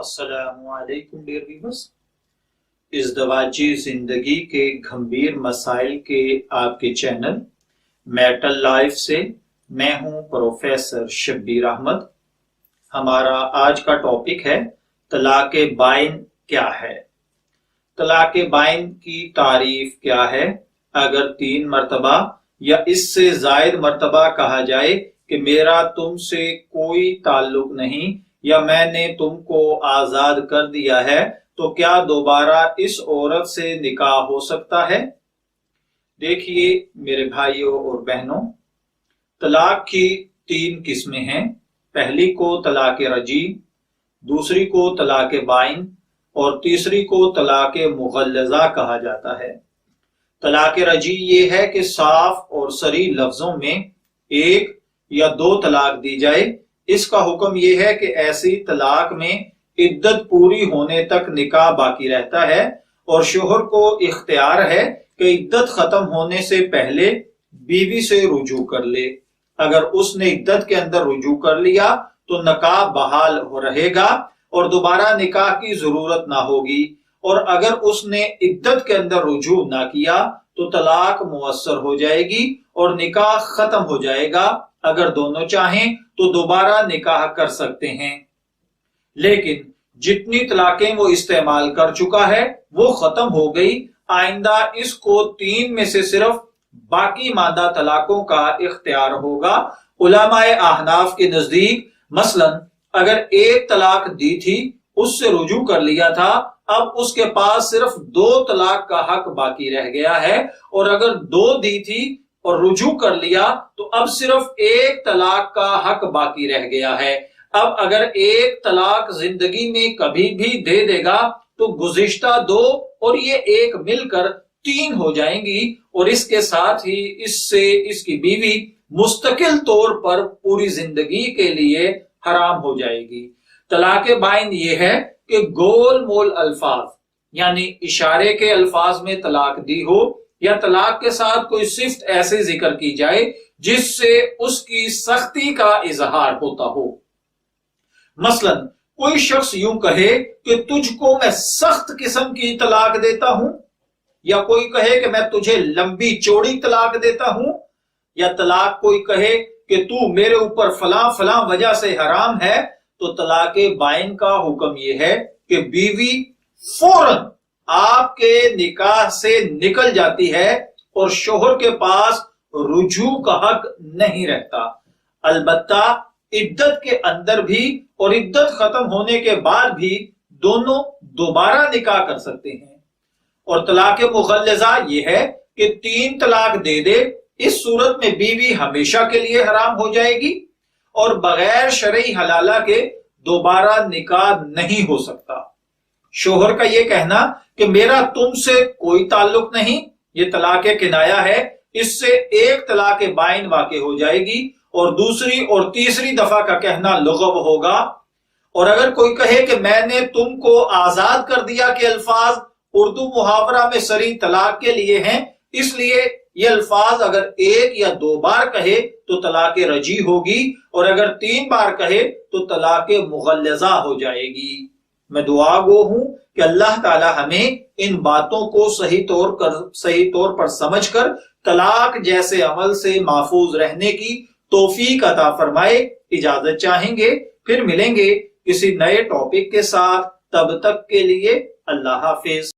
अस्सलामु अलैकुम dear viewers. इज़दवाजी जिंदगी के गंभीर मसाइल के आपके चैनल मैटल लाइफ से मैं हूं प्रोफेसर शब्बीर अहमद। हमारा आज का टॉपिक है तलाक बाइन क्या है। तलाक बाइन की तारीफ क्या है। अगर 3 मर्तबा या इससे जायद मर्तबा कहा जाए कि मेरा तुमसे कोई ताल्लुक नहीं या मैंने तुमको आजाद कर दिया है, तो क्या दोबारा इस औरत से निकाह हो सकता है। देखिए मेरे भाइयों और बहनों, तलाक की 3 किस्में हैं। पहली को तलाक रजी, दूसरी को तलाक बाइन और तीसरी को तलाक मुगल्लज़ा कहा जाता है। तलाक रजी ये है कि साफ और सरी लफ्जों में 1 या 2 तलाक दी जाए। इसका हुक्म यह है कि ऐसी तलाक में इद्दत पूरी होने तक निकाह बाकी रहता है और शोहर को इख्तियार है कि इद्दत खत्म होने से पहले बीवी से रुजू कर ले। अगर उसने इद्दत के अंदर रुजू कर लिया तो निकाह बहाल हो रहेगा और दोबारा निकाह की जरूरत ना होगी, और अगर उसने इद्दत के अंदर रुजू ना किया तो तलाक मुअस्सर हो जाएगी और निकाह खत्म हो जाएगा। अगर दोनों चाहें तो दोबारा निकाह कर सकते हैं, लेकिन जितनी तलाकें वो इस्तेमाल कर चुका है वो खत्म हो गई। आइंदा इसको 3 में से सिर्फ बाकी मादा तलाकों का इख्तियार होगा। उलमाए अहनाफ के नजदीक मसलन अगर 1 तलाक दी थी, उससे रुजू कर लिया था, अब उसके पास सिर्फ 2 तलाक का हक बाकी रह गया है, और अगर 2 दी थी और रुजू कर लिया तो अब सिर्फ 1 तलाक का हक बाकी रह गया है। अब अगर 1 तलाक जिंदगी में कभी भी दे देगा तो गुज़िश्ता 2 और ये 1 मिलकर 3 हो जाएंगी, और इसके साथ ही इससे इसकी बीवी मुस्तकिल तौर पर पूरी जिंदगी के लिए हराम हो जाएगी। तलाक बाइन ये है कि गोल मोल अल्फाज यानी इशारे के अल्फाज में तलाक दी हो, या तलाक के साथ कोई सिफ्त ऐसे जिक्र की जाए जिससे उसकी सख्ती का इजहार होता हो। मसलन कोई शख्स यूं कहे कि तुझको मैं सख्त किस्म की तलाक देता हूं, या कोई कहे कि मैं तुझे लंबी चौड़ी तलाक देता हूं, या तलाक कोई कहे कि तू मेरे ऊपर फलां फलां वजह से हराम है, तो तलाक बाइन का हुक्म यह है कि बीवी फौरन आपके निकाह से निकल जाती है और शोहर के पास रुजू का हक नहीं रहता। अलबत्ता इद्दत के अंदर भी और इद्दत खत्म होने के बाद भी दोनों दोबारा निकाह कर सकते हैं। और तलाक मुगल्लज़ा ये है कि 3 तलाक दे दे, इस सूरत में बीवी हमेशा के लिए हराम हो जाएगी और बगैर शरई हलाला के दोबारा निकाह नहीं हो सकता। शोहर का यह कहना कि मेरा तुमसे कोई ताल्लुक नहीं, ये तलाक किनाया है, इससे 1 तलाक बाइन वाक़े हो जाएगी और दूसरी और तीसरी दफा का कहना लुग़व होगा। और अगर कोई कहे कि मैंने तुमको आजाद कर दिया के अल्फाज उर्दू मुहावरा में सरी तलाक के लिए हैं, इसलिए ये अल्फाज अगर 1 या 2 बार कहे तो तलाक रजी होगी, और अगर 3 बार कहे तो तलाक मुगल्लज़ा हो जाएगी। मैं दुआ गो हूं कि अल्लाह ताला हमें इन बातों को सही तौर पर समझकर तलाक जैसे अमल से महफूज रहने की तौफीक अता फरमाए। इजाजत चाहेंगे, फिर मिलेंगे किसी नए टॉपिक के साथ। तब तक के लिए अल्लाह हाफिज।